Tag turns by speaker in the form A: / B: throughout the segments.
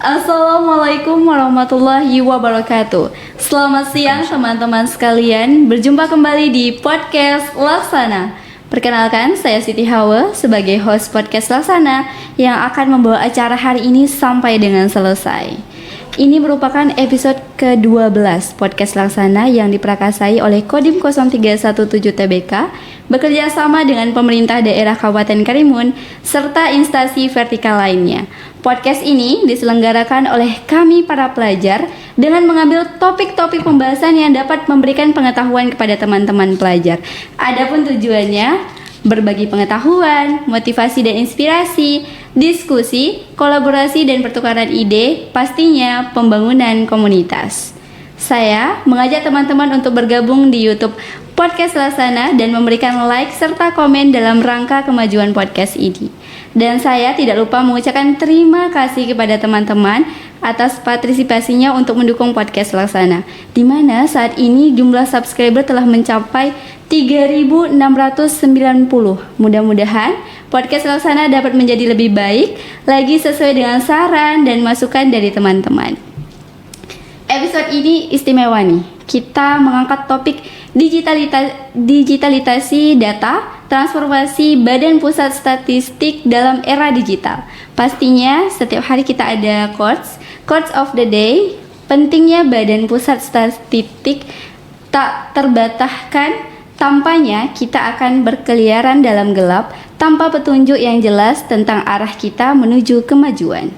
A: Assalamualaikum warahmatullahi wabarakatuh. Selamat siang teman-teman sekalian. Berjumpa kembali di podcast Laksana. Perkenalkan, saya Siti Hawa sebagai host podcast Laksana yang akan membawa acara hari ini sampai dengan selesai. Ini merupakan episode ke-12 podcast Laksana yang diperakasai oleh Kodim 0317 TBK bekerja sama dengan pemerintah daerah Kabupaten Karimun serta instansi vertikal lainnya. Podcast ini diselenggarakan oleh kami para pelajar dengan mengambil topik-topik pembahasan yang dapat memberikan pengetahuan kepada teman-teman pelajar. Adapun tujuannya berbagi pengetahuan, motivasi dan inspirasi, diskusi, kolaborasi dan pertukaran ide, pastinya pembangunan komunitas. Saya mengajak teman-teman untuk bergabung di YouTube Podcast Laksana dan memberikan like serta komen dalam rangka kemajuan podcast ini. Dan saya tidak lupa mengucapkan terima kasih kepada teman-teman atas partisipasinya untuk mendukung podcast Laksana, di mana saat ini jumlah subscriber telah mencapai 3.690. Mudah-mudahan podcast Laksana dapat menjadi lebih baik lagi sesuai dengan saran dan masukan dari teman-teman. Episode ini istimewa nih. Kita mengangkat topik digitalisasi data, transformasi Badan Pusat Statistik dalam era digital. Pastinya setiap hari kita ada quotes of the day. Pentingnya Badan Pusat Statistik tak terbataskan. Tampaknya kita akan berkeliaran dalam gelap tanpa petunjuk yang jelas tentang arah kita menuju kemajuan.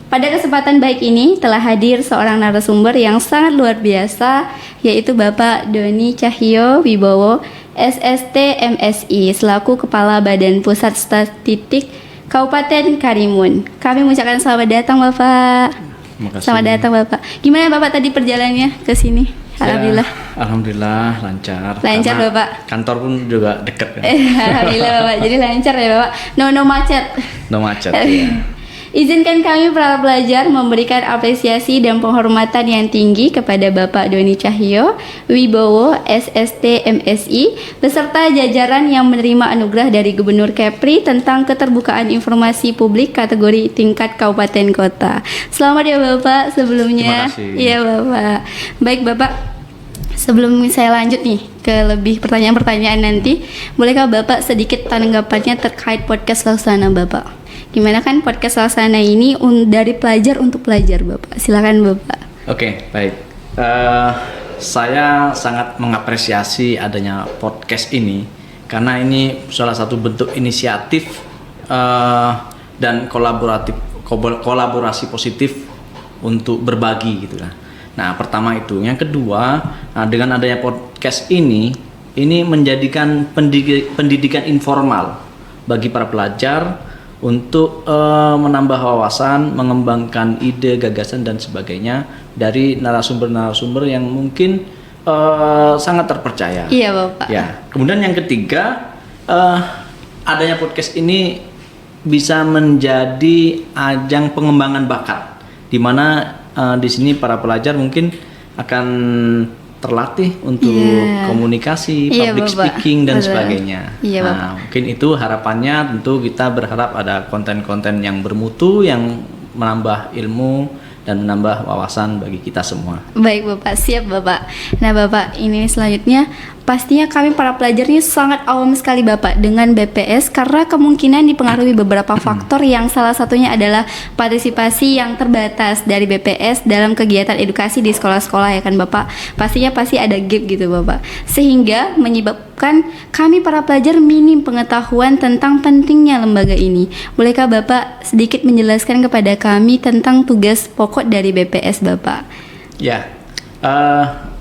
A: Pada kesempatan baik ini telah hadir seorang narasumber yang sangat luar biasa, yaitu Bapak Doni Cahyo Wibowo, SST MSI, selaku Kepala Badan Pusat Statistik Kabupaten Karimun. Kami mengucapkan selamat datang Bapak.
B: Makasih.
A: Selamat datang Bapak. Gimana Bapak tadi perjalanannya ke sini? Alhamdulillah.
B: Ya, alhamdulillah lancar.
A: Lancar Bapak.
B: Kantor pun juga dekat kan.
A: Alhamdulillah Bapak. Jadi lancar ya Bapak. No macet.
B: No macet. Ya.
A: Izinkan kami para pelajar memberikan apresiasi dan penghormatan yang tinggi kepada Bapak Doni Cahyo Wibowo, SST MSI, beserta jajaran yang menerima anugerah dari Gubernur Kepri tentang keterbukaan informasi publik kategori tingkat kabupaten kota. Selamat ya Bapak sebelumnya.
B: Terima kasih.
A: Iya Bapak. Baik Bapak. Sebelum saya lanjut nih ke lebih pertanyaan-pertanyaan nanti, bolehkah Bapak sedikit tanggapannya terkait podcast Laksana Bapak? Gimana kan podcast Laksana ini dari pelajar untuk pelajar Bapak? Silakan Bapak.
B: Oke, baik. Saya sangat mengapresiasi adanya podcast ini karena ini salah satu bentuk inisiatif dan kolaborasi positif untuk berbagi gitu kan. Nah, pertama itu. Yang kedua, dengan adanya podcast ini menjadikan pendidikan informal bagi para pelajar untuk menambah wawasan, mengembangkan ide, gagasan dan sebagainya dari narasumber-narasumber yang mungkin sangat terpercaya.
A: Iya Bapak.
B: Ya. Kemudian yang ketiga, adanya podcast ini bisa menjadi ajang pengembangan bakat, di mana di sini para pelajar mungkin akan terlatih untuk komunikasi, public speaking dan sebagainya. Nah, mungkin itu harapannya. Tentu kita berharap ada konten-konten yang bermutu, yang menambah ilmu dan menambah wawasan bagi kita semua.
A: Baik Bapak, siap Bapak. Nah Bapak, ini selanjutnya pastinya kami para pelajar ini sangat awam sekali Bapak dengan BPS karena kemungkinan dipengaruhi beberapa faktor yang salah satunya adalah partisipasi yang terbatas dari BPS dalam kegiatan edukasi di sekolah-sekolah ya kan Bapak. Pastinya pasti ada gap gitu Bapak. Sehingga menyebabkan kami para pelajar minim pengetahuan tentang pentingnya lembaga ini. Bolehkah Bapak sedikit menjelaskan kepada kami tentang tugas pokok dari BPS Bapak?
B: Ya.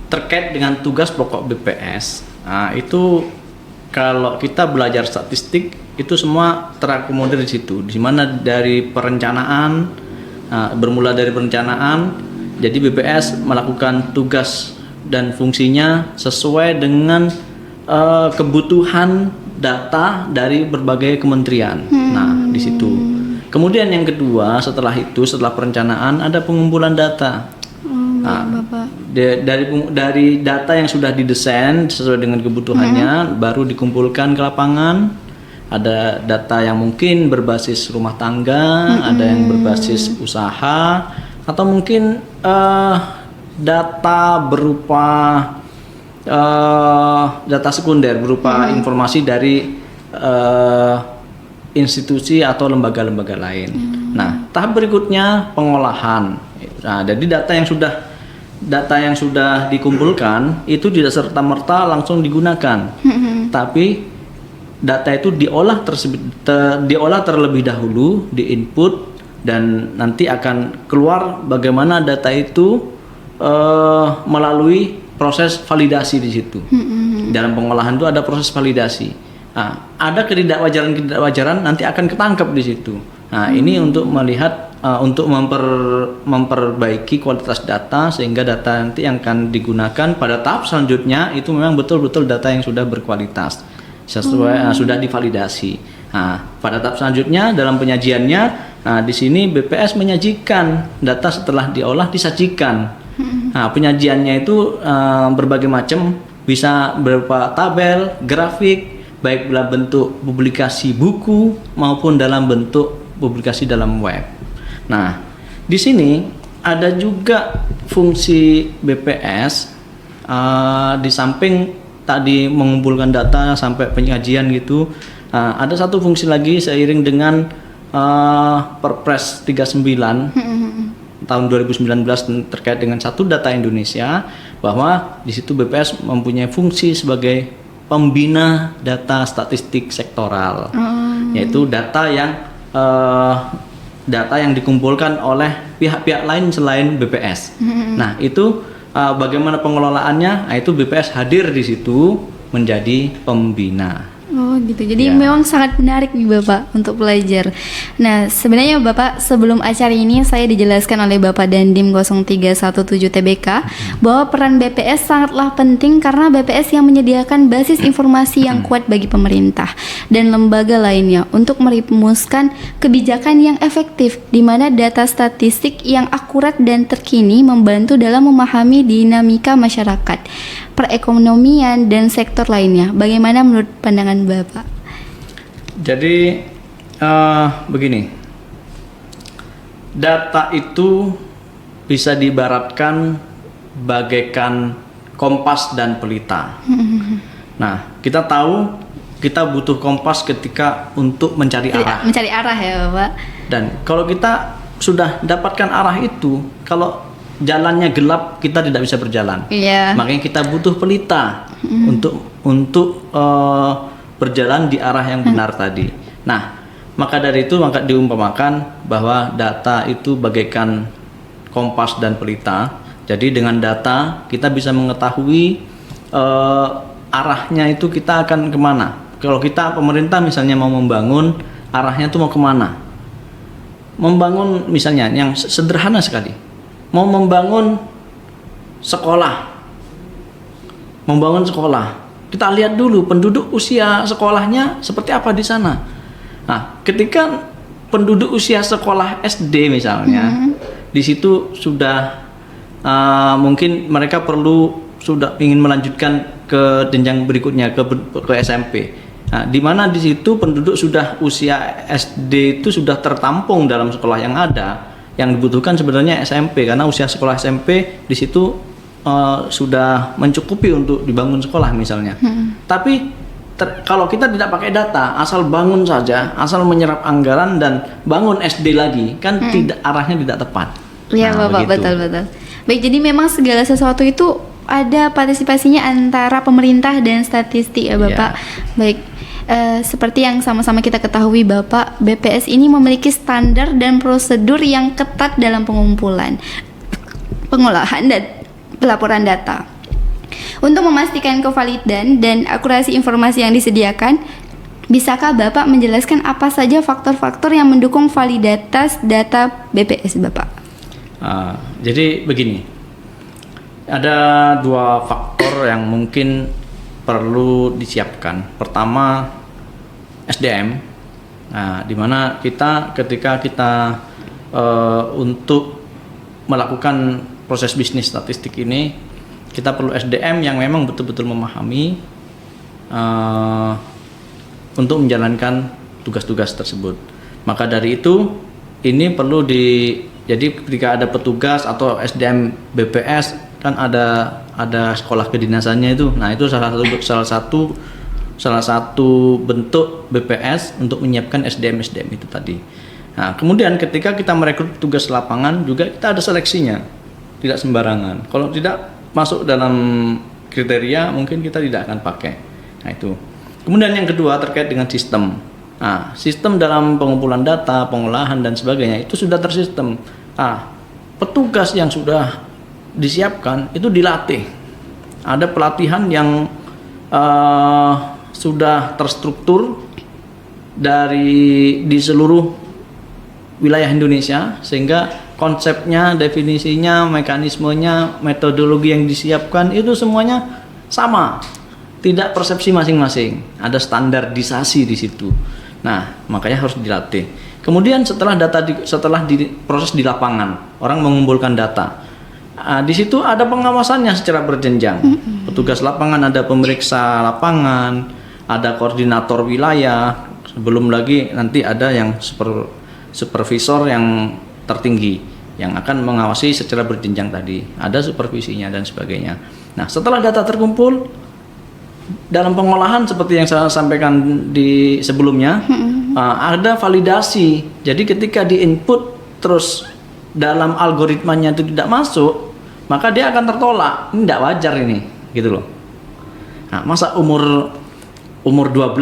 B: Terkait dengan tugas pokok BPS, itu kalau kita belajar statistik itu semua terakomodir di situ. Di mana dari perencanaan, bermula dari perencanaan, jadi BPS melakukan tugas dan fungsinya sesuai dengan kebutuhan data dari berbagai kementerian. Nah, di situ. Kemudian yang kedua, setelah perencanaan ada pengumpulan data. Dari data yang sudah didesain sesuai dengan kebutuhannya baru dikumpulkan ke lapangan, Ada data yang mungkin berbasis rumah tangga, ada yang berbasis usaha, atau mungkin data berupa data sekunder berupa informasi dari institusi atau lembaga-lembaga lain. Nah, tahap berikutnya pengolahan. Nah, jadi data yang sudah dikumpulkan itu tidak serta-merta langsung digunakan, tapi data itu diolah terlebih dahulu, diinput, dan nanti akan keluar bagaimana data itu melalui proses validasi di situ. Dalam pengolahan itu ada proses validasi. Nah, ada ketidakwajaran nanti akan ketangkep di situ. Nah, ini untuk melihat untuk memperbaiki kualitas data sehingga data nanti yang akan digunakan pada tahap selanjutnya itu memang betul-betul data yang sudah berkualitas. Sesuai sudah divalidasi. Nah, pada tahap selanjutnya dalam penyajiannya, nah di sini BPS menyajikan data setelah diolah disajikan. Nah, penyajiannya itu berbagai macam, bisa berupa tabel, grafik, baik dalam bentuk publikasi buku maupun dalam bentuk publikasi dalam web. Nah, di sini ada juga fungsi BPS di samping tadi mengumpulkan data sampai penyajian gitu. Ada satu fungsi lagi seiring dengan Perpres 39 tahun 2019 terkait dengan satu data Indonesia, bahwa di situ BPS mempunyai fungsi sebagai pembina data statistik sektoral, yaitu data yang dikumpulkan oleh pihak-pihak lain selain BPS. Nah, itu bagaimana pengelolaannya? Nah, itu BPS hadir di situ menjadi pembina.
A: Oh gitu, jadi memang sangat menarik nih Bapak untuk belajar. Nah sebenarnya Bapak, sebelum acara ini saya dijelaskan oleh Bapak Dandim 0317 TBK bahwa peran BPS sangatlah penting karena BPS yang menyediakan basis informasi yang kuat bagi pemerintah dan lembaga lainnya untuk merumuskan kebijakan yang efektif, di mana data statistik yang akurat dan terkini membantu dalam memahami dinamika masyarakat, perekonomian, dan sektor lainnya. Bagaimana menurut pandangan Bapak?
B: Jadi begini, data itu bisa diibaratkan bagaikan kompas dan pelita. Nah, kita tahu kita butuh kompas ketika untuk mencari arah.
A: Mencari arah ya Bapak. Dan
B: kalau kita sudah dapatkan arah itu, kalau jalannya gelap kita tidak bisa berjalan. Makanya kita butuh pelita untuk berjalan di arah yang benar tadi. Nah, maka dari itu maka diumpamakan bahwa data itu bagaikan kompas dan pelita. Jadi dengan data kita bisa mengetahui arahnya itu kita akan kemana. Kalau kita pemerintah misalnya mau membangun, arahnya itu mau kemana? Membangun misalnya yang sederhana sekali, mau membangun sekolah, kita lihat dulu penduduk usia sekolahnya seperti apa di sana. Nah, ketika penduduk usia sekolah SD misalnya, di situ sudah mungkin mereka sudah ingin melanjutkan ke jenjang berikutnya ke SMP. Nah, di mana di situ penduduk sudah usia SD itu sudah tertampung dalam sekolah yang ada. Yang dibutuhkan sebenarnya SMP, karena usia sekolah SMP di situ sudah mencukupi untuk dibangun sekolah misalnya. Tapi kalau kita tidak pakai data, asal bangun saja, asal menyerap anggaran dan bangun SD lagi, kan arahnya tidak tepat.
A: Iya Bapak, betul. Baik, jadi memang segala sesuatu itu ada partisipasinya antara pemerintah dan statistik ya Bapak. Baik. Seperti yang sama-sama kita ketahui Bapak, BPS ini memiliki standar dan prosedur yang ketat dalam pengumpulan, pengolahan, dan pelaporan data. Untuk memastikan kevalidan dan akurasi informasi yang disediakan, bisakah Bapak menjelaskan apa saja faktor-faktor yang mendukung validitas data BPS Bapak?
B: Jadi begini, ada dua faktor yang mungkin perlu disiapkan. Pertama, SDM. Nah, di mana ketika kita untuk melakukan proses bisnis statistik ini, kita perlu SDM yang memang betul-betul memahami untuk menjalankan tugas-tugas tersebut. Maka dari itu ini perlu jadi ketika ada petugas atau SDM BPS kan ada sekolah kedinasannya itu. Nah, itu salah satu bentuk BPS untuk menyiapkan SDM itu tadi. Nah, kemudian ketika kita merekrut tugas lapangan juga kita ada seleksinya, tidak sembarangan. Kalau tidak masuk dalam kriteria mungkin kita tidak akan pakai. Nah, itu. Kemudian yang kedua terkait dengan sistem. Nah, sistem dalam pengumpulan data, pengolahan dan sebagainya itu sudah tersistem. Nah, petugas yang sudah disiapkan itu dilatih. Ada pelatihan yang sudah terstruktur di seluruh wilayah Indonesia, sehingga konsepnya, definisinya, mekanismenya, metodologi yang disiapkan itu semuanya sama, tidak persepsi masing-masing, ada standarisasi di situ. Nah, makanya harus dilatih. Kemudian setelah proses di lapangan, orang mengumpulkan data. Di situ ada pengawasannya secara berjenjang. Petugas lapangan ada pemeriksa lapangan, ada koordinator wilayah, belum lagi nanti ada yang supervisor yang tertinggi yang akan mengawasi secara berjenjang tadi, ada supervisinya dan sebagainya. Nah, setelah data terkumpul dalam pengolahan seperti yang saya sampaikan di sebelumnya, ada validasi. Jadi ketika di-input terus dalam algoritmanya itu tidak masuk, maka dia akan tertolak. Ini tidak wajar ini, gitu loh. Nah, masa umur 12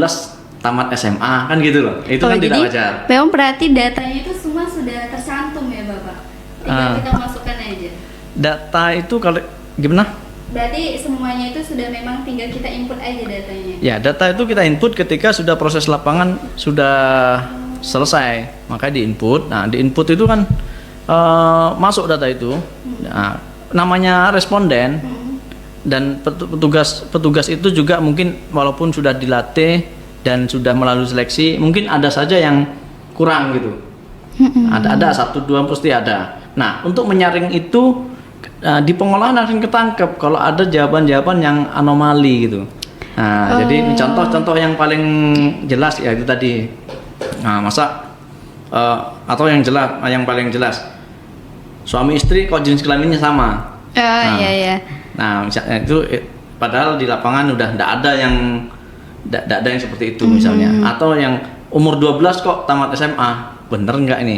B: tamat SMA kan gitu loh, itu kan tidak wajar.
A: Memang berarti datanya itu semua sudah tercantum ya Bapak, tinggal kita masukkan aja. Data itu
B: kalau gimana?
A: Berarti semuanya itu sudah memang tinggal kita input aja datanya.
B: Ya, data itu kita input ketika sudah proses lapangan sudah selesai, maka di-input. Nah, di-input itu kan masuk data itu. Nah, namanya responden dan petugas itu juga mungkin walaupun sudah dilatih dan sudah melalui seleksi, mungkin ada saja yang kurang gitu. Ada 1-2 pasti ada. Nah, untuk menyaring itu di pengolahan akan ketangkep kalau ada jawaban-jawaban yang anomali gitu. Nah, jadi contoh-contoh yang paling jelas ya itu tadi. Nah, atau yang paling jelas suami istri kok jenis kelaminnya sama.
A: Iya.
B: Nah, misalnya itu padahal di lapangan udah tidak ada yang seperti itu misalnya. Atau yang umur 12 kok tamat SMA, bener nggak ini?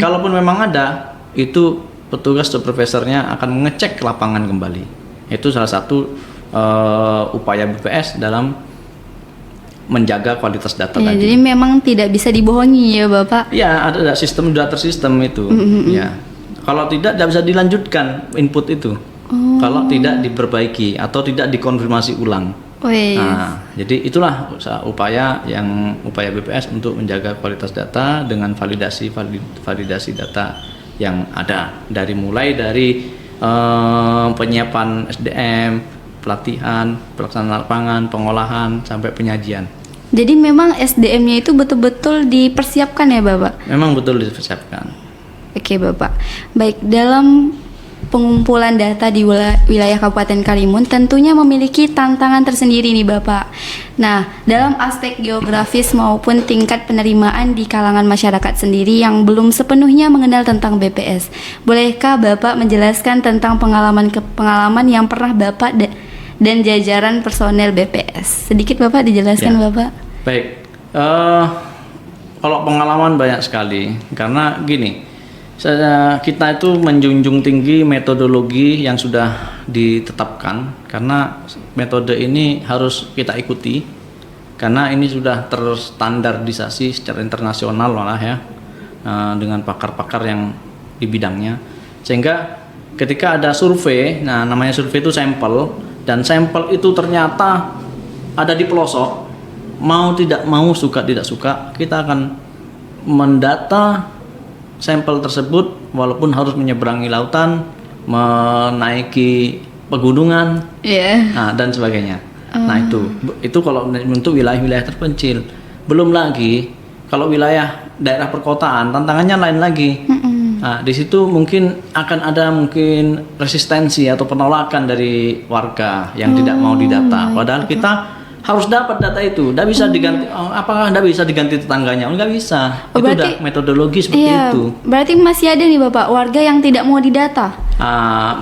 B: Kalaupun memang ada, itu petugas supervisornya akan mengecek lapangan kembali. Itu salah satu upaya BPS dalam menjaga kualitas data tadi.
A: Jadi memang tidak bisa dibohongi ya Bapak?
B: Ya, ada sistem data sistem itu. Ya, kalau tidak bisa dilanjutkan input itu. Kalau tidak diperbaiki atau tidak dikonfirmasi ulang. Nah, jadi itulah upaya BPS untuk menjaga kualitas data dengan validasi data yang ada mulai dari penyiapan SDM, pelatihan, pelaksanaan lapangan, pengolahan sampai penyajian.
A: Jadi memang SDM-nya itu betul-betul dipersiapkan ya Bapak?
B: Memang betul dipersiapkan.
A: Oke Bapak. Baik, dalam pengumpulan data di wilayah Kabupaten Karimun tentunya memiliki tantangan tersendiri nih Bapak. Nah, dalam aspek geografis maupun tingkat penerimaan di kalangan masyarakat sendiri yang belum sepenuhnya mengenal tentang BPS. Bolehkah Bapak menjelaskan tentang pengalaman yang pernah Bapak dan jajaran personel BPS? Sedikit Bapak dijelaskan ya. Bapak.
B: Baik. Kalau pengalaman banyak sekali karena gini. Kita itu menjunjung tinggi metodologi yang sudah ditetapkan karena metode ini harus kita ikuti karena ini sudah terstandardisasi secara internasional malah ya, dengan pakar-pakar yang di bidangnya, sehingga ketika ada survei, nah namanya survei itu sampel, dan sampel itu ternyata ada di pelosok, mau tidak mau, suka tidak suka, kita akan mendata sampel tersebut walaupun harus menyeberangi lautan, menaiki pegunungan, nah, dan sebagainya. Nah itu kalau untuk wilayah-wilayah terpencil. Belum lagi kalau daerah perkotaan tantangannya lain lagi. Nah, di situ mungkin akan ada resistensi atau penolakan dari warga yang tidak mau didata. Padahal kita harus dapat data itu. Nggak bisa diganti. Apakah nggak bisa diganti tetangganya? Nggak bisa. Itu
A: berarti,
B: udah metodologi seperti
A: iya,
B: itu.
A: Berarti masih ada nih Bapak warga yang tidak mau didata.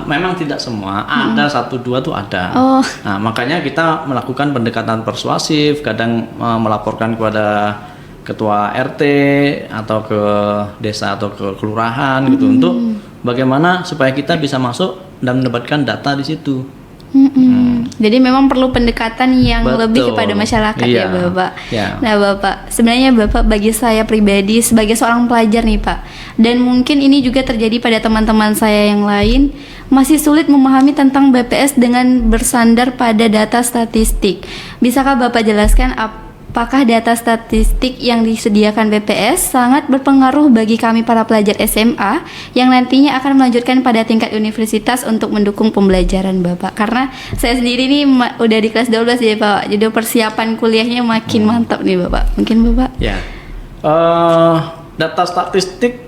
B: Memang tidak semua. Ada 1-2 tuh ada.
A: Oh.
B: Nah, makanya kita melakukan pendekatan persuasif. Kadang melaporkan kepada ketua RT atau ke desa atau ke kelurahan gitu untuk bagaimana supaya kita bisa masuk dan mendapatkan data di situ.
A: Jadi memang perlu pendekatan yang lebih kepada masyarakat ya Bapak. Nah Bapak, sebenarnya Bapak bagi saya pribadi sebagai seorang pelajar nih Pak, dan mungkin ini juga terjadi pada teman-teman saya yang lain, masih sulit memahami tentang BPS dengan bersandar pada data statistik. Bisakah Bapak jelaskan apakah data statistik yang disediakan BPS sangat berpengaruh bagi kami para pelajar SMA yang nantinya akan melanjutkan pada tingkat universitas untuk mendukung pembelajaran Bapak? Karena saya sendiri nih udah di kelas 12 ya Pak, jadi persiapan kuliahnya makin mantap nih Bapak. Mungkin Bapak?
B: Ya, data statistik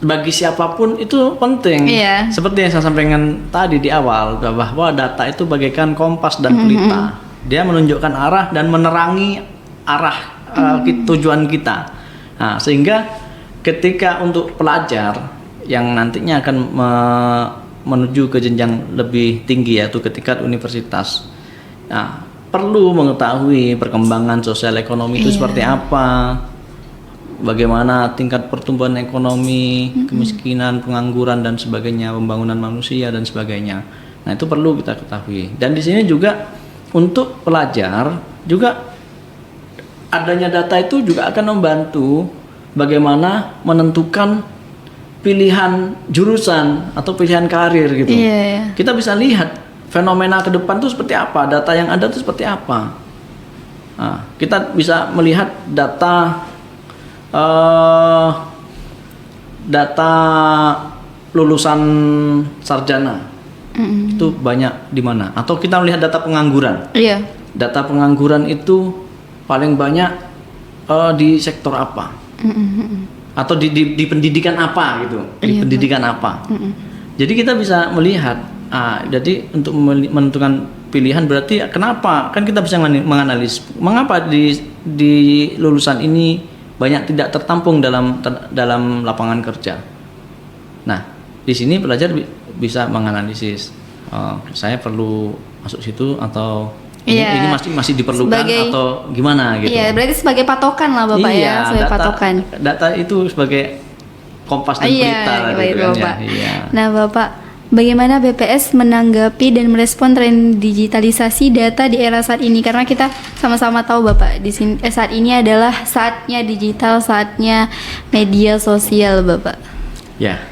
B: bagi siapapun itu penting. Seperti yang saya sampaikan tadi di awal, bahwa data itu bagaikan kompas dan pelita. Dia menunjukkan arah dan menerangi arah tujuan kita. Nah, sehingga ketika untuk pelajar yang nantinya akan menuju ke jenjang lebih tinggi yaitu ke tingkat universitas, nah, perlu mengetahui perkembangan sosial ekonomi itu seperti apa, bagaimana tingkat pertumbuhan ekonomi, kemiskinan, pengangguran dan sebagainya, pembangunan manusia dan sebagainya. Nah, itu perlu kita ketahui. Dan di sini juga untuk pelajar juga adanya data itu juga akan membantu bagaimana menentukan pilihan jurusan atau pilihan karir gitu. Kita bisa lihat fenomena ke depan itu seperti apa, data yang ada itu seperti apa. Nah, kita bisa melihat data lulusan sarjana itu banyak di mana, atau kita melihat data pengangguran. Data pengangguran itu paling banyak di sektor apa, atau di pendidikan apa gitu, di pendidikan apa. Jadi kita bisa melihat. Jadi untuk menentukan pilihan berarti kenapa? Kan kita bisa menganalisis mengapa di lulusan ini banyak tidak tertampung dalam lapangan kerja. Nah, di sini pelajar bisa menganalisis. Saya perlu masuk situ atau ini masih diperlukan atau gimana gitu. Iya,
A: berarti sebagai patokan lah Bapak sebagai patokan.
B: Data itu sebagai kompas dan pelita gitu kan ya.
A: Nah, Bapak, bagaimana BPS menanggapi dan merespon tren digitalisasi data di era saat ini? Karena kita sama-sama tahu Bapak, di sini saat ini adalah saatnya digital, saatnya media sosial Bapak.
B: Ya.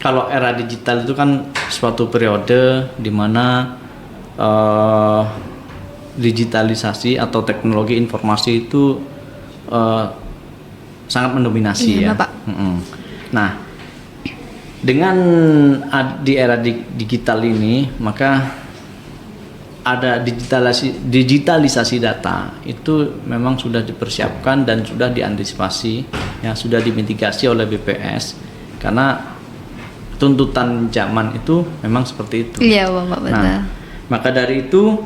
B: Kalau era digital itu kan suatu periode di mana digitalisasi atau teknologi informasi itu sangat mendominasi ya. Bapak. Nah, dengan di era digital ini maka ada digitalisasi data itu memang sudah dipersiapkan dan sudah diantisipasi, ya sudah dimitigasi oleh BPS karena tuntutan zaman itu memang seperti itu.
A: Iya, Bapak, betul.
B: Nah, maka dari itu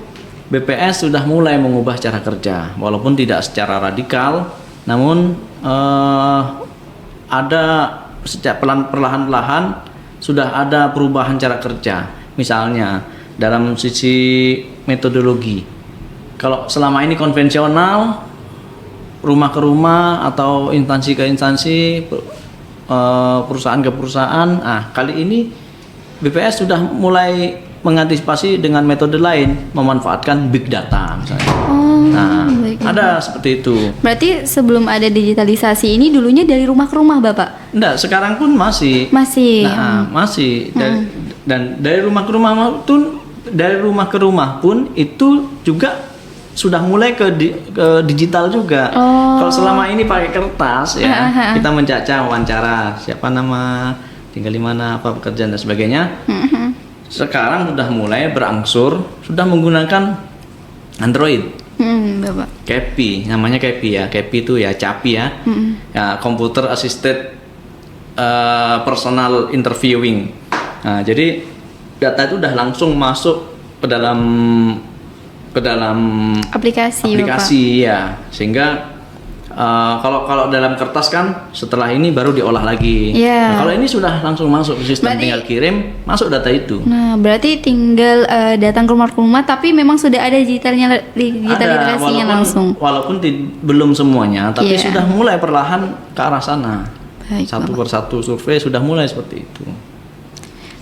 B: BPS sudah mulai mengubah cara kerja, walaupun tidak secara radikal, namun ada perlahan-lahan sudah ada perubahan cara kerja. Misalnya dalam sisi metodologi, kalau selama ini konvensional rumah ke rumah atau instansi ke instansi, perusahaan ke perusahaan, kali ini BPS sudah mulai mengantisipasi dengan metode lain, memanfaatkan big data misalnya. Ada seperti itu.
A: Berarti sebelum ada digitalisasi ini dulunya dari rumah ke rumah Bapak?
B: Enggak, sekarang pun masih. Masih. Dan dari rumah ke rumah pun itu juga sudah mulai ke digital juga. Kalau selama ini pakai kertas ya, kita mencaca wawancara siapa nama, tinggal di mana, apa pekerjaan dan sebagainya. Sekarang sudah mulai berangsur sudah menggunakan Android.
A: Bapak.
B: CAPI, namanya CAPI ya. CAPI itu ya CAPI ya. Ya, Computer Assisted Personal Interviewing. Nah, jadi data itu udah langsung masuk ke dalam ke dalam
A: aplikasi Bapak.
B: ya, sehingga kalau dalam kertas kan setelah ini baru diolah lagi.
A: Iya.
B: Nah, kalau ini sudah langsung masuk ke sistem,
A: Berarti-
B: tinggal kirim, masuk data itu.
A: Nah, berarti tinggal datang ke rumah tapi memang sudah ada digitalisasinya langsung.
B: Walaupun belum semuanya, tapi
A: Iya.
B: sudah mulai perlahan ke arah sana.
A: Baik,
B: Satu
A: Bapak.
B: persatu survei sudah mulai seperti itu.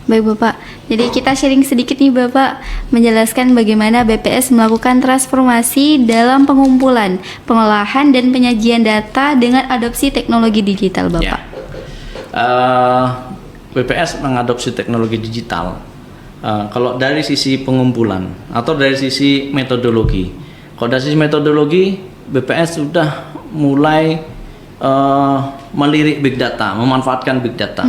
A: Baik Bapak, jadi kita sharing sedikit nih Bapak, menjelaskan bagaimana BPS melakukan transformasi dalam pengumpulan, pengolahan, dan penyajian data dengan adopsi teknologi digital Bapak.
B: Ya. BPS mengadopsi teknologi digital. Kalau dari sisi pengumpulan atau dari sisi metodologi, kalau dari sisi metodologi BPS sudah mulai melirik big data, memanfaatkan big data.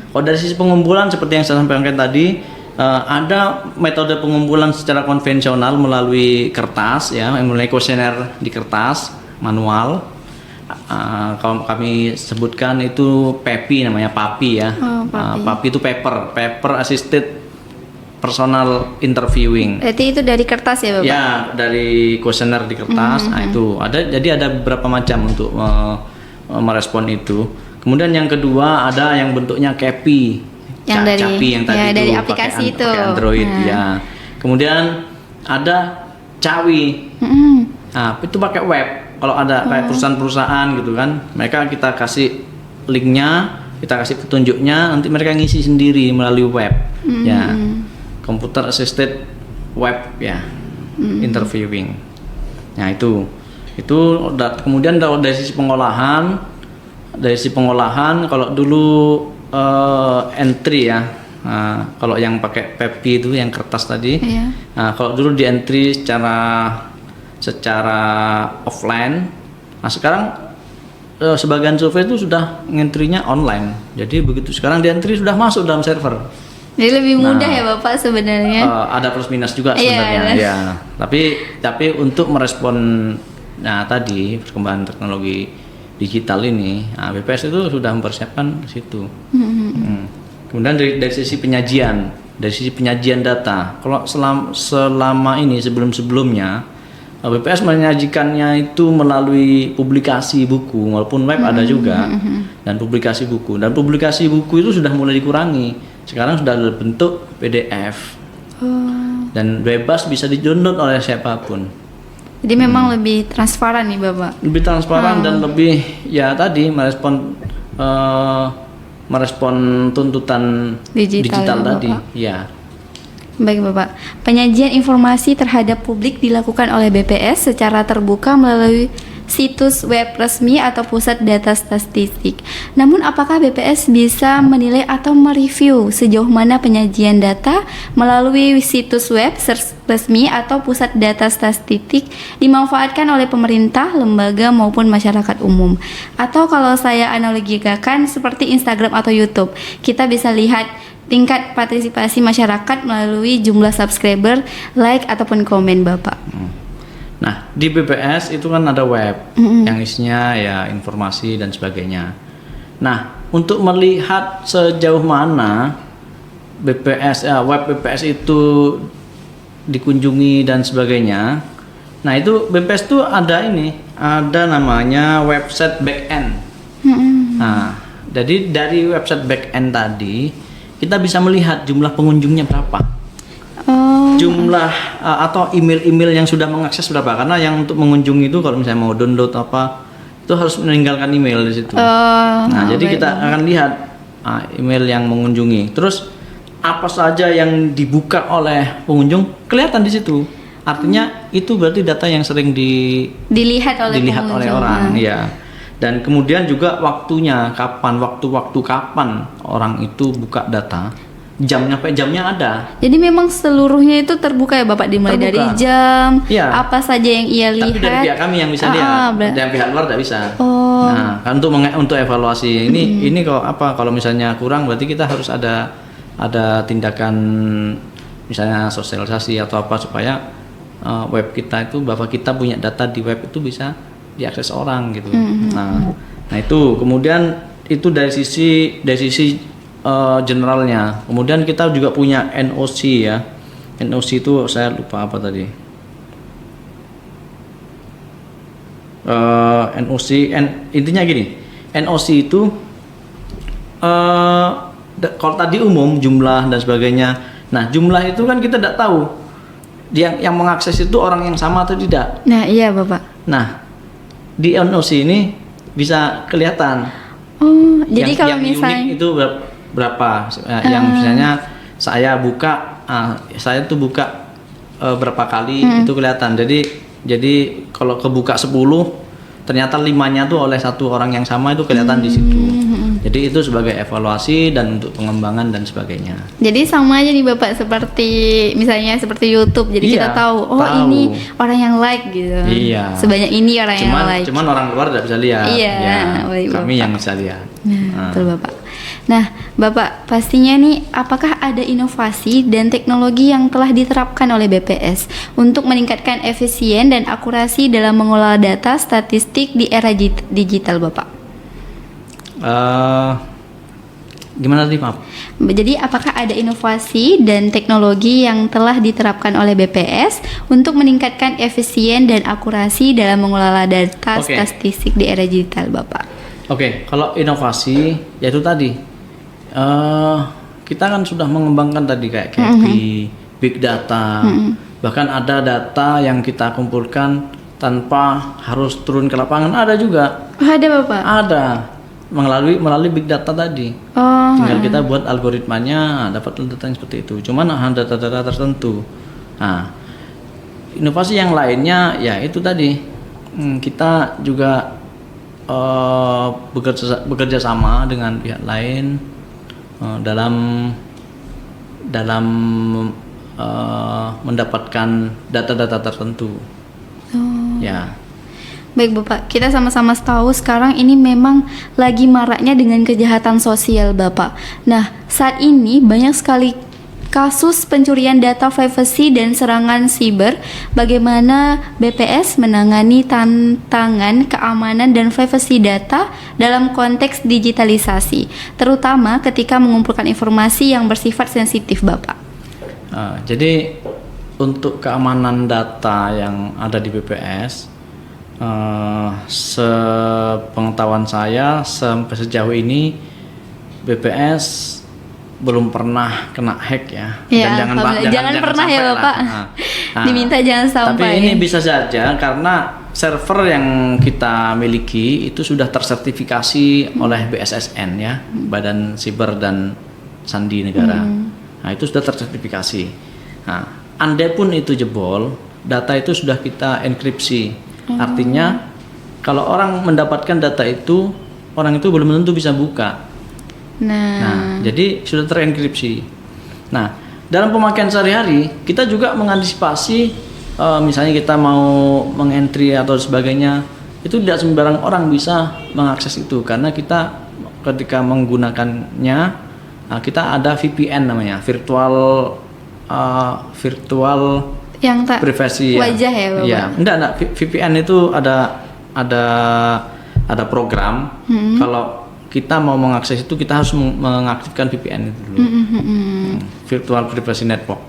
B: Kalau dari sisi pengumpulan seperti yang saya sampaikan tadi, ada metode pengumpulan secara konvensional melalui kertas, ya, melalui kuesioner di kertas manual. Kalau kami sebutkan itu PAPI, namanya PAPI ya. PAPI itu paper assisted personal interviewing.
A: Berarti itu dari kertas ya Bapak?
B: Ya, dari kuesioner di kertas. Nah, itu jadi ada beberapa macam untuk merespon itu. Kemudian yang kedua ada yang bentuknya CAPI,
A: Yang dari-
B: CAPI yang tadi
A: ya,
B: itu
A: dari
B: pakai
A: aplikasi itu.
B: pakai Android
A: Nah.
B: ya. Kemudian ada CAWI.
A: Mm-mm.
B: Nah, itu pakai web. Kalau ada kayak perusahaan-perusahaan gitu kan, mereka kita kasih linknya, kita kasih petunjuknya, nanti mereka ngisi sendiri melalui web. Ya, computer assisted web ya, interviewing. Nah itu kemudian dari sisi pengolahan, kalau dulu entry ya. Nah, kalau yang pakai PAPI itu yang kertas tadi,
A: Iya.
B: nah, kalau dulu di entry secara offline, nah sekarang sebagian survei itu sudah ngentrinya online. Jadi begitu sekarang di entry sudah masuk dalam server.
A: Jadi lebih mudah
B: Nah,
A: ya Bapak sebenarnya.
B: Ada plus minus juga
A: Iya,
B: sebenarnya.
A: ada.
B: Ya, tapi untuk merespon tadi perkembangan teknologi digital ini, BPS itu sudah mempersiapkan ke situ. Kemudian dari sisi penyajian data, kalau selama ini sebelumnya BPS menyajikannya itu melalui publikasi buku, walaupun web ada juga, dan publikasi buku itu sudah mulai dikurangi. Sekarang sudah berbentuk PDF dan bebas bisa di-download oleh siapapun.
A: Jadi memang lebih transparan nih Bapak.
B: Lebih transparan dan lebih ya tadi merespon tuntutan digital
A: ya,
B: tadi.
A: Bapak.
B: Ya.
A: Baik Bapak, penyajian informasi terhadap publik dilakukan oleh BPS secara terbuka melalui situs web resmi atau pusat data statistik. Namun apakah BPS bisa menilai atau mereview sejauh mana penyajian data melalui situs web resmi atau pusat data statistik dimanfaatkan oleh pemerintah, lembaga maupun masyarakat umum? Atau kalau saya analogikan seperti Instagram atau YouTube, kita bisa lihat tingkat partisipasi masyarakat melalui jumlah subscriber, like ataupun komen Bapak.
B: Nah, di BPS itu kan ada web yang isinya ya informasi dan sebagainya. Nah, untuk melihat sejauh mana web BPS itu dikunjungi dan sebagainya. Nah, itu BPS itu ada namanya website backend. Nah, jadi dari website backend tadi kita bisa melihat jumlah pengunjungnya berapa, jumlah atau email-email yang sudah mengakses berapa. Karena yang untuk mengunjungi itu kalau misalnya mau download apa itu harus meninggalkan email di situ. Jadi kita akan lihat email yang mengunjungi. Terus apa saja yang dibuka oleh pengunjung kelihatan di situ. Artinya itu berarti data yang sering
A: dilihat oleh
B: orang, ya. Dan kemudian juga waktunya, waktu kapan orang itu buka data, jamnya ada.
A: Jadi memang seluruhnya itu terbuka ya Bapak, dimulai dari jam,
B: ya.
A: Apa saja yang ia lihat.
B: Tapi dari pihak kami yang bisa lihat, dan pihak luar tidak bisa. Nah, kan untuk evaluasi ini kalau misalnya kurang, berarti kita harus ada tindakan misalnya sosialisasi atau apa supaya web kita itu, bahwa kita punya data di web itu bisa diakses orang gitu. Nah itu kemudian itu dari sisi generalnya. Kemudian kita juga punya NOC ya. NOC itu saya lupa apa tadi. NOC, intinya gini, NOC itu kalau tadi umum jumlah dan sebagainya. Nah jumlah itu kan kita tidak tahu yang mengakses itu orang yang sama atau tidak.
A: Nah iya Bapak.
B: Nah di NOC ini bisa kelihatan.
A: Oh, jadi kalau
B: yang
A: misalnya
B: unik itu berapa? Yang misalnya saya buka, saya tuh buka berapa kali itu kelihatan. Jadi kalau kebuka 10, ternyata 5-nya tuh oleh satu orang yang sama itu kelihatan di situ. Jadi itu sebagai evaluasi dan untuk pengembangan dan sebagainya.
A: jadi sama aja nih Bapak seperti misalnya seperti YouTube. Jadi
B: Iya,
A: kita tahu ini orang yang like gitu.
B: Iya.
A: Sebanyak ini orang yang like.
B: Cuman orang luar tidak bisa lihat.
A: Iya,
B: Ya,
A: baik,
B: kami
A: Bapak.
B: yang bisa lihat.
A: Betul Bapak. Nah, Bapak pastinya nih apakah ada inovasi dan teknologi yang telah diterapkan oleh BPS untuk meningkatkan efisien dan akurasi dalam mengolah data statistik di era digital Bapak?
B: Gimana tadi, maaf?
A: Jadi apakah ada inovasi dan teknologi yang telah diterapkan oleh BPS untuk meningkatkan efisien dan akurasi dalam mengelola data
B: Oke.
A: statistik di era digital Bapak?
B: Oke, kalau inovasi yaitu tadi kita kan sudah mengembangkan tadi kayak big data, bahkan ada data yang kita kumpulkan tanpa harus turun ke lapangan, ada juga.
A: Oh, ada Bapak?
B: Ada melalui big data tadi.
A: Oh,
B: Tinggal kita buat algoritmanya, dapat data yang seperti itu. Cuman data-data tertentu. Nah, inovasi yang lainnya ya itu tadi kita juga bekerja sama dengan pihak lain dalam mendapatkan data-data tertentu. Ya.
A: baik Bapak, kita sama-sama tahu sekarang ini memang lagi maraknya dengan kejahatan sosial Bapak. Nah, saat ini banyak sekali kasus pencurian data privasi dan serangan siber. Bagaimana BPS menangani tantangan keamanan dan privasi data dalam konteks digitalisasi, terutama ketika mengumpulkan informasi yang bersifat sensitif Bapak?
B: Jadi untuk keamanan data yang ada di BPS, sepengetahuan saya sampai sejauh ini BPS belum pernah kena hack ya.
A: Ya,
B: Dan
A: jangan pernah ya
B: sampai
A: Bapak.
B: lah.
A: Diminta jangan sampai.
B: Tapi ini bisa saja karena server yang kita miliki itu sudah tersertifikasi oleh BSSN ya, Badan Siber dan Sandi Negara. Nah, itu sudah tersertifikasi. Nah, andai pun itu jebol, data itu sudah kita enkripsi. Artinya kalau orang mendapatkan data itu, orang itu belum tentu bisa buka. Nah, jadi sudah terenkripsi. Nah, dalam pemakaian sehari-hari kita juga mengantisipasi misalnya kita mau mengentry atau sebagainya, itu tidak sembarang orang bisa mengakses itu karena kita ketika menggunakannya kita ada VPN namanya, virtual
A: yang tak
B: privasi
A: wajah ya Bapak?
B: Ya, enggak, VPN itu ada program. Kalau kita mau mengakses itu kita harus mengaktifkan VPN itu dulu. Virtual Privacy Network.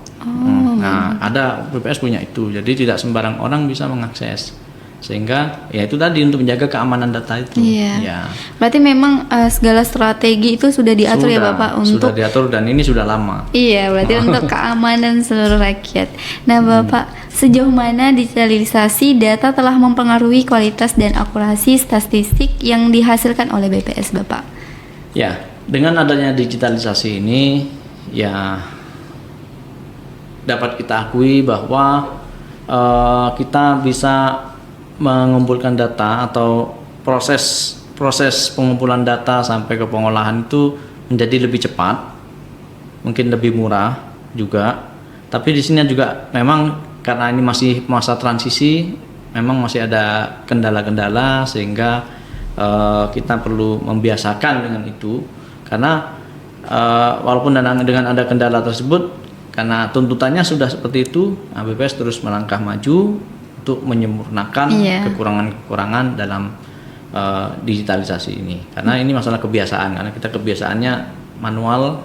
B: Nah, ada BPS punya itu. Jadi tidak sembarang orang bisa mengakses. Sehingga ya itu tadi untuk menjaga keamanan data itu.
A: Iya.
B: Ya.
A: Berarti memang segala strategi itu sudah diatur ya Bapak untuk
B: sudah diatur dan ini sudah lama.
A: Iya, berarti untuk keamanan seluruh rakyat. Nah, Bapak, sejauh mana digitalisasi data telah mempengaruhi kualitas dan akurasi statistik yang dihasilkan oleh BPS, Bapak?
B: Ya, dengan adanya digitalisasi ini, ya dapat kita akui bahwa kita bisa mengumpulkan data atau proses pengumpulan data sampai ke pengolahan itu menjadi lebih cepat, mungkin lebih murah juga. Tapi di sini juga memang karena ini masih masa transisi, memang masih ada kendala-kendala sehingga kita perlu membiasakan dengan itu. Karena walaupun dengan ada kendala tersebut, karena tuntutannya sudah seperti itu, BPS terus melangkah maju untuk menyempurnakan kekurangan-kekurangan dalam digitalisasi ini. Karena ini masalah kebiasaan, karena kita kebiasaannya manual,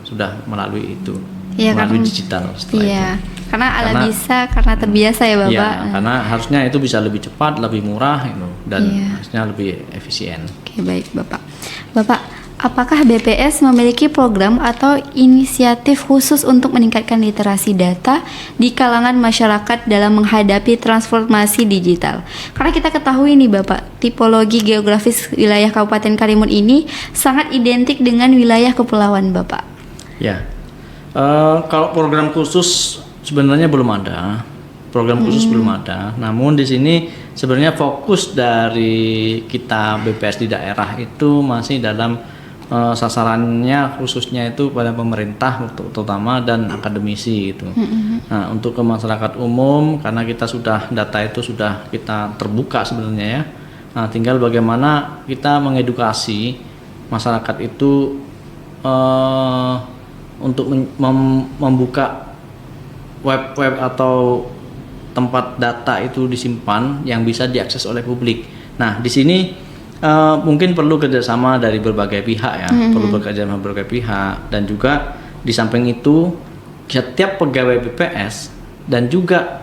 B: sudah melalui itu.
A: Iya,
B: melalui digital setelah
A: Iya,
B: itu.
A: karena ala
B: Karena-
A: bisa karena terbiasa ya Bapak.
B: Ya, karena harusnya itu bisa lebih cepat, lebih murah gitu, dan
A: Iya.
B: harusnya lebih efisien.
A: Oke, baik Bapak. Bapak, apakah BPS memiliki program atau inisiatif khusus untuk meningkatkan literasi data di kalangan masyarakat dalam menghadapi transformasi digital? Karena kita ketahui nih Bapak, tipologi geografis wilayah Kabupaten Karimun ini sangat identik dengan wilayah kepulauan Bapak.
B: Ya, kalau program khusus sebenarnya belum ada. Program khusus belum ada. Namun di sini sebenarnya fokus dari kita BPS di daerah itu masih dalam sasarannya khususnya itu pada pemerintah terutama dan akademisi gitu. Nah, untuk ke masyarakat umum karena kita sudah data itu sudah kita terbuka sebenarnya ya. Nah, tinggal bagaimana kita mengedukasi masyarakat itu untuk membuka web atau tempat data itu disimpan yang bisa diakses oleh publik. Nah, di sini mungkin perlu kerjasama dari berbagai pihak ya, perlu bekerjasama berbagai pihak, dan juga di samping itu setiap pegawai BPS dan juga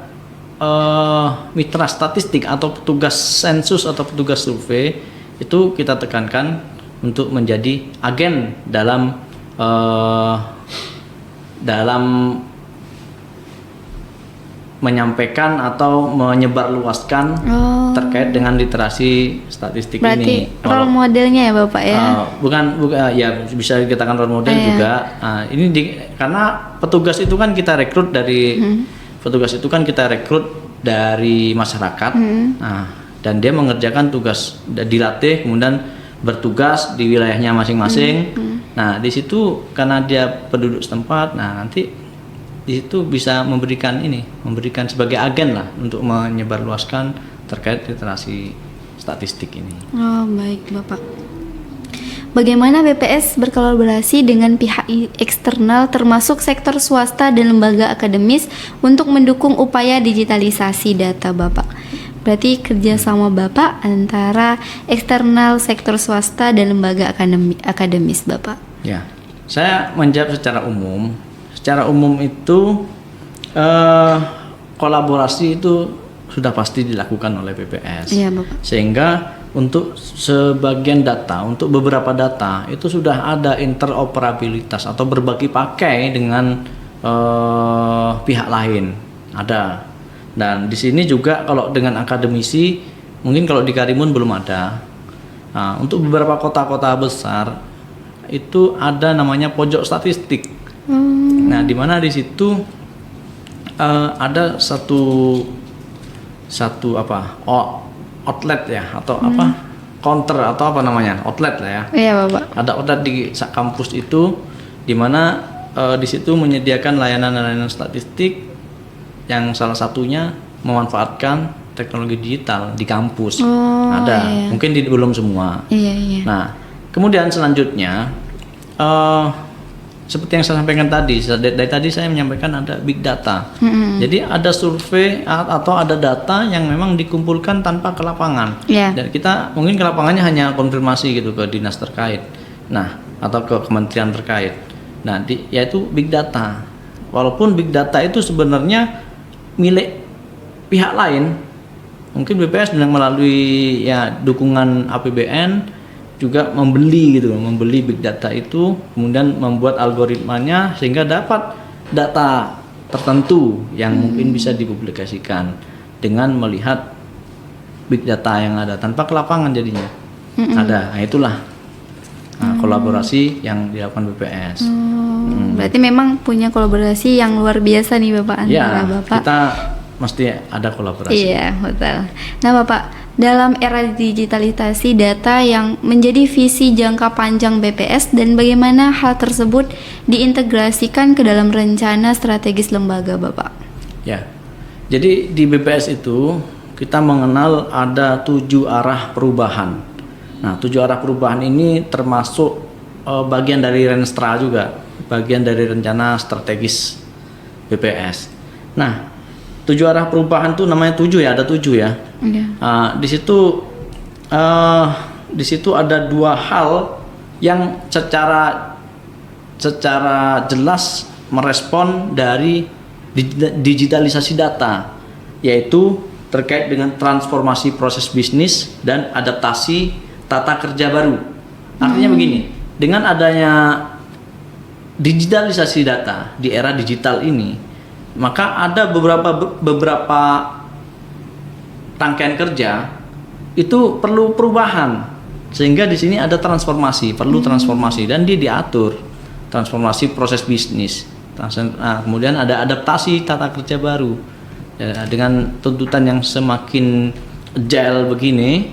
B: mitra statistik atau petugas sensus atau petugas survei itu kita tekankan untuk menjadi agen dalam menyampaikan atau menyebarluaskan terkait dengan literasi statistik
A: Berarti
B: ini.
A: role modelnya ya Bapak ya?
B: Bukan ya bisa dikatakan role model juga. Ini karena petugas itu kan kita rekrut dari masyarakat. Nah, dan dia mengerjakan tugas, dilatih kemudian bertugas di wilayahnya masing-masing. Nah, di situ karena dia penduduk setempat, nah nanti di situ bisa memberikan sebagai agen lah untuk menyebarluaskan terkait literasi statistik ini.
A: Oh, baik Bapak. Bagaimana BPS berkolaborasi dengan pihak eksternal termasuk sektor swasta dan lembaga akademis untuk mendukung upaya digitalisasi data Bapak? Berarti kerjasama Bapak antara eksternal, sektor swasta dan lembaga akademis Bapak?
B: Ya, saya menjawab secara umum. Secara umum itu kolaborasi itu sudah pasti dilakukan oleh BPS.
A: Iya, Bapak.
B: Sehingga untuk sebagian data, untuk beberapa data itu sudah ada interoperabilitas atau berbagi pakai dengan pihak lain. Ada. Dan di sini juga kalau dengan akademisi, mungkin kalau di Karimun belum ada. Nah, untuk beberapa kota-kota besar itu ada namanya pojok statistik. Nah, di mana di situ ada satu outlet ya atau counter atau apa namanya outlet lah ya.
A: Iya Bapak.
B: Ada outlet di kampus itu di mana di situ menyediakan layanan statistik yang salah satunya memanfaatkan teknologi digital di kampus. Ada, mungkin belum semua.
A: Iya.
B: Nah, kemudian selanjutnya seperti yang saya sampaikan tadi, dari tadi saya menyampaikan ada big data. Jadi ada survei atau ada data yang memang dikumpulkan tanpa ke lapangan. Dan kita mungkin ke lapangannya hanya konfirmasi gitu ke dinas terkait. Nah, atau ke kementerian terkait. Nah, yaitu big data. Walaupun big data itu sebenarnya milik pihak lain. Mungkin BPS dengan melalui dukungan APBN juga membeli big data itu, kemudian membuat algoritmanya sehingga dapat data tertentu yang mungkin bisa dipublikasikan dengan melihat big data yang ada tanpa ke lapangan jadinya. Ada. Nah, itulah kolaborasi yang dilakukan BPS.
A: Berarti memang punya kolaborasi yang luar biasa nih Bapak antara Bapak.
B: Kita mesti ada kolaborasi.
A: Iya, betul. Nah, Bapak, dalam era digitalisasi data yang menjadi visi jangka panjang BPS dan bagaimana hal tersebut diintegrasikan ke dalam rencana strategis lembaga Bapak?
B: Ya, jadi di BPS itu kita mengenal ada 7 arah perubahan. Nah, 7 arah perubahan ini termasuk bagian dari Renstra juga, bagian dari rencana strategis BPS. Nah, 7 arah perubahan tuh namanya 7 ya, ada 7 ya. Di situ ada 2 hal yang secara jelas merespon dari digitalisasi data, yaitu terkait dengan transformasi proses bisnis dan adaptasi tata kerja baru. Artinya begini, dengan adanya digitalisasi data di era digital ini, maka ada beberapa rangkaian kerja itu perlu perubahan, sehingga di sini ada transformasi, perlu transformasi, dan dia diatur transformasi proses bisnis. Kemudian ada adaptasi tata kerja baru. Ya, dengan tuntutan yang semakin agile begini,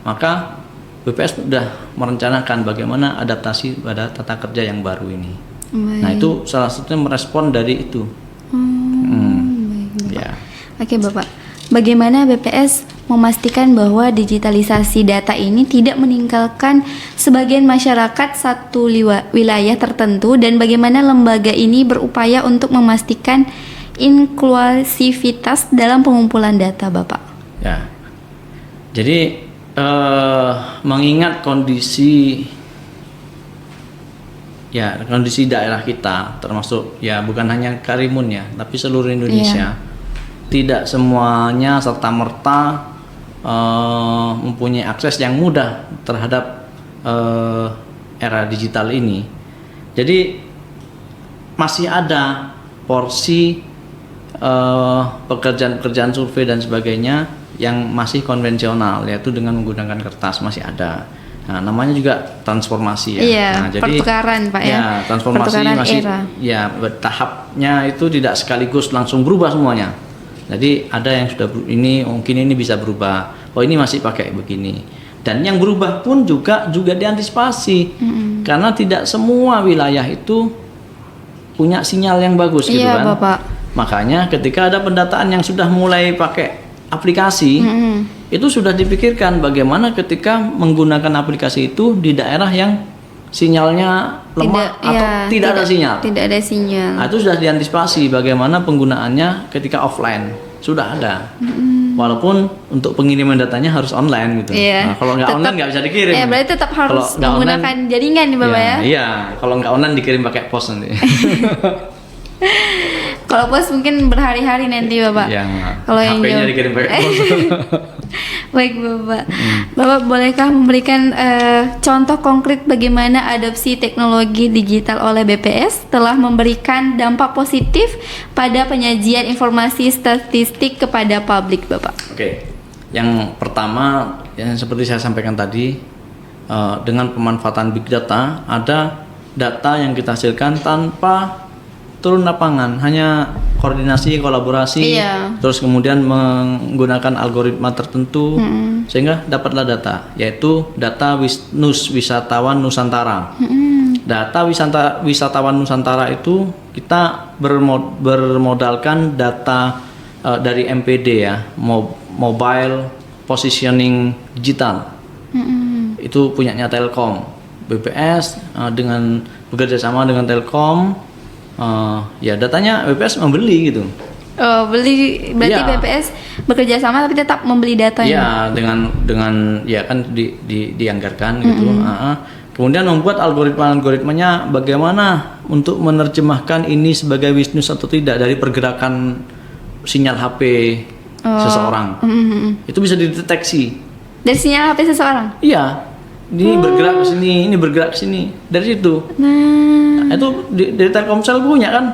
B: maka BPS sudah merencanakan bagaimana adaptasi pada tata kerja yang baru ini. Baik. Nah, itu salah satunya merespon dari itu.
A: Baik.
B: Ya.
A: Oke, Bapak. Bagaimana BPS memastikan bahwa digitalisasi data ini tidak meninggalkan sebagian masyarakat satu wilayah tertentu, dan bagaimana lembaga ini berupaya untuk memastikan inklusivitas dalam pengumpulan data, Bapak?
B: Ya. Jadi mengingat kondisi daerah kita, termasuk ya bukan hanya Karimun ya, tapi seluruh Indonesia, tidak semuanya serta merta mempunyai akses yang mudah terhadap era digital ini. Jadi masih ada porsi pekerjaan-pekerjaan survei dan sebagainya yang masih konvensional, yaitu dengan menggunakan kertas, masih ada. Nah, namanya juga transformasi ya.
A: Iya,
B: nah, jadi
A: pertukaran Pak ya.
B: Transformasi
A: pertukaran
B: masih
A: era.
B: Ya, tahapnya itu tidak sekaligus langsung berubah semuanya. Jadi ada yang sudah mungkin ini bisa berubah. Oh, ini masih pakai begini. Dan yang berubah pun juga diantisipasi. Karena tidak semua wilayah itu punya sinyal yang bagus gitu kan.
A: Iya, Bapak.
B: Makanya ketika ada pendataan yang sudah mulai pakai aplikasi, itu sudah dipikirkan bagaimana ketika menggunakan aplikasi itu di daerah yang sinyalnya lemah tidak ada sinyal.
A: Tidak ada sinyal.
B: Nah, itu sudah diantisipasi bagaimana penggunaannya ketika offline. Sudah ada. Walaupun untuk pengiriman datanya harus online gitu.
A: Iya.
B: Nah, kalau nggak online nggak bisa dikirim.
A: Ya, berarti tetap harus menggunakan jaringan nih Bapak ya.
B: Iya, kalau nggak online dikirim pakai pos nanti.
A: Kalau pos mungkin berhari-hari nanti Bapak. Kalau yang
B: HP-nya dikirim pakai pos.
A: Baik Bapak. Bapak bolehkah memberikan contoh konkret bagaimana adopsi teknologi digital oleh BPS telah memberikan dampak positif pada penyajian informasi statistik kepada publik, Bapak?
B: Oke. Yang pertama yang seperti saya sampaikan tadi, dengan pemanfaatan big data, ada data yang kita hasilkan tanpa turun lapangan, hanya koordinasi, kolaborasi, terus kemudian menggunakan algoritma tertentu, sehingga dapatlah data, yaitu data wisatawan Nusantara. Data wisatawan Nusantara itu kita bermodalkan data dari MPD ya, Mobile Positioning Digital. Itu punyanya Telkom. BPS dengan bekerja sama dengan Telkom, ya datanya BPS membeli gitu.
A: Oh, berarti BPS bekerja sama tapi tetap membeli datanya.
B: Ya, dengan ya kan dianggarkan gitu. Kemudian membuat algoritmanya bagaimana untuk menerjemahkan ini sebagai business atau tidak dari pergerakan sinyal HP seseorang. Itu bisa dideteksi. Dari
A: sinyal HP seseorang?
B: Iya. Ini bergerak ke sini, ini bergerak ke sini. Dari situ. Nah, itu dari Telkomsel punya kan?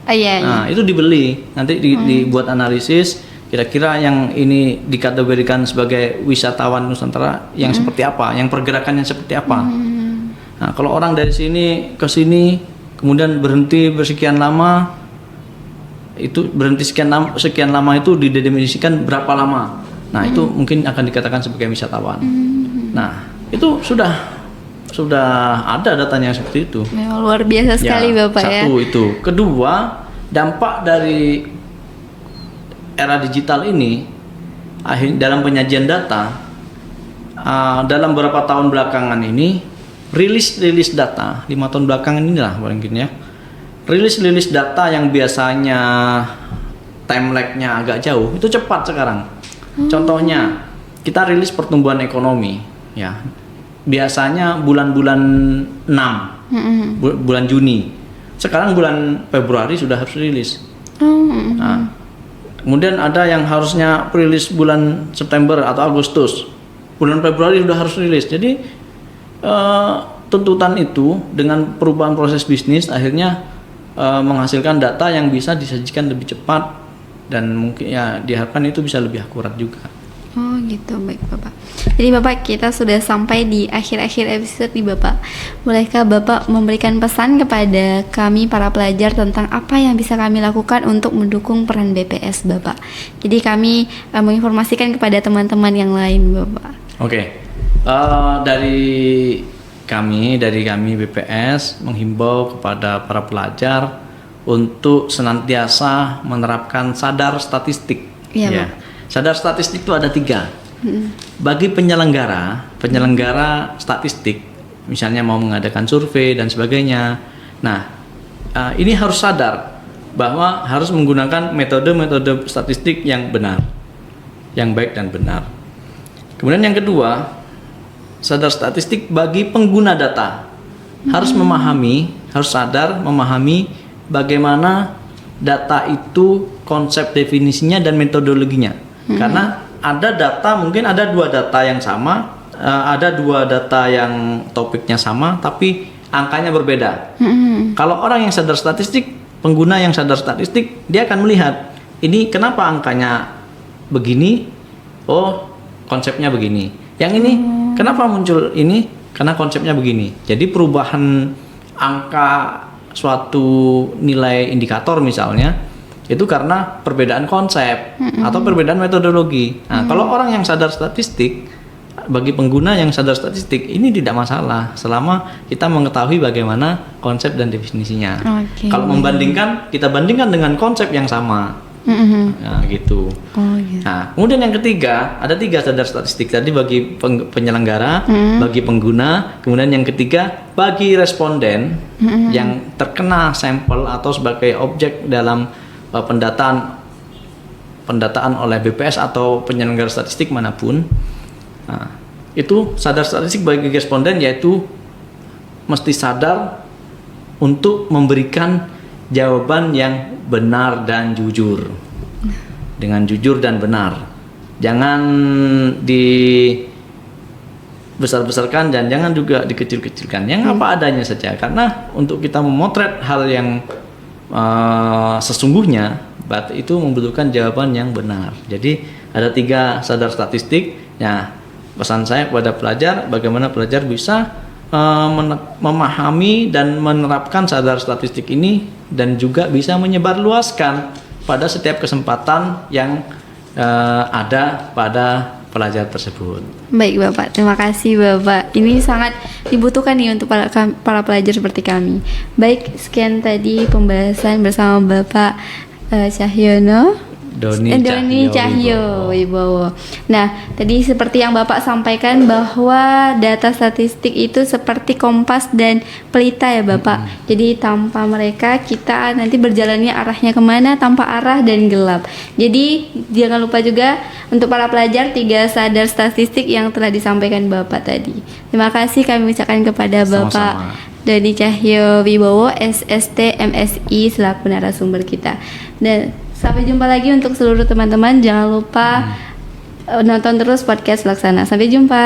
A: Iya.
B: Nah, itu dibeli. Nanti dibuat analisis kira-kira yang ini dikategorikan sebagai wisatawan Nusantara yang seperti apa, yang pergerakannya seperti apa. Nah, kalau orang dari sini ke sini kemudian berhenti bersekian lama, itu berhenti sekian lama itu didefinisikan berapa lama. Nah, itu mungkin akan dikatakan sebagai wisatawan. Nah, itu sudah ada datanya seperti itu.
A: Luar biasa sekali Bapak ya.
B: Satu itu. Kedua, dampak dari era digital ini dalam penyajian data dalam beberapa tahun belakangan ini rilis data 5 tahun belakangan inilah mungkin ya, rilis data yang biasanya time lag-nya agak jauh itu cepat sekarang. Contohnya kita rilis pertumbuhan ekonomi ya, biasanya bulan-bulan 6 bulan Juni sekarang bulan Februari sudah harus rilis. Nah, kemudian ada yang harusnya rilis bulan September atau Agustus, bulan Februari sudah harus rilis. Jadi tuntutan itu dengan perubahan proses bisnis akhirnya menghasilkan data yang bisa disajikan lebih cepat dan mungkin ya diharapkan itu bisa lebih akurat juga.
A: Oh gitu, baik Bapak. Jadi Bapak, kita sudah sampai di akhir-akhir episode nih Bapak. Bolehkah Bapak memberikan pesan kepada kami para pelajar tentang apa yang bisa kami lakukan untuk mendukung peran BPS Bapak? Jadi kami menginformasikan kepada teman-teman yang lain Bapak.
B: Oke. Dari kami BPS menghimbau kepada para pelajar untuk senantiasa menerapkan sadar statistik.
A: Iya,
B: ya. Sadar statistik itu ada 3. Bagi penyelenggara statistik, misalnya mau mengadakan survei dan sebagainya. Nah, ini harus sadar bahwa harus menggunakan metode-metode statistik yang benar, yang baik dan benar. Kemudian yang kedua, sadar statistik bagi pengguna data harus sadar memahami bagaimana data itu, konsep definisinya dan metodologinya. Karena ada data, mungkin ada 2 data yang sama, ada 2 data yang topiknya sama tapi angkanya berbeda. Kalau orang yang sadar statistik, pengguna yang sadar statistik, dia akan melihat ini kenapa angkanya begini, oh konsepnya begini. Yang ini kenapa muncul ini, karena konsepnya begini. Jadi perubahan angka suatu nilai indikator misalnya itu karena perbedaan konsep atau perbedaan metodologi. Nah, kalau orang yang sadar statistik, bagi pengguna yang sadar statistik ini tidak masalah selama kita mengetahui bagaimana konsep dan definisinya. Kalau kita bandingkan dengan konsep yang sama. Nah, gitu. Nah, kemudian yang ketiga, ada 3 sadar statistik tadi bagi penyelenggara, bagi pengguna, kemudian yang ketiga bagi responden yang terkena sampel atau sebagai objek dalam pendataan oleh BPS atau penyelenggara statistik manapun. Nah, itu sadar statistik bagi responden yaitu mesti sadar untuk memberikan jawaban yang benar dan jujur. Dengan jujur dan benar. Jangan dibesar-besarkan dan jangan juga dikecil-kecilkan. Yang apa adanya saja. Karena untuk kita memotret hal yang sesungguhnya, itu membutuhkan jawaban yang benar. Jadi ada 3 sadar statistik. Nah, pesan saya kepada pelajar, bagaimana pelajar bisa memahami dan menerapkan sadar statistik ini dan juga bisa menyebarluaskan pada setiap kesempatan yang ada pada pelajar tersebut.
A: Baik Bapak, terima kasih Bapak. Ini sangat dibutuhkan nih untuk para pelajar seperti kami. Baik, sekian tadi pembahasan bersama Bapak Cahyono Doni Cahyo Wibowo. Nah, tadi seperti yang Bapak sampaikan bahwa data statistik itu seperti kompas dan pelita ya Bapak. Jadi tanpa mereka kita nanti berjalannya arahnya kemana, tanpa arah dan gelap. Jadi jangan lupa juga untuk para pelajar 3 sadar statistik yang telah disampaikan Bapak tadi. Terima kasih kami ucapkan kepada Bapak Doni Cahyo Wibowo, SST MSI selaku narasumber kita. Dan sampai jumpa lagi untuk seluruh teman-teman. Jangan lupa nonton terus podcast Laksana. Sampai jumpa.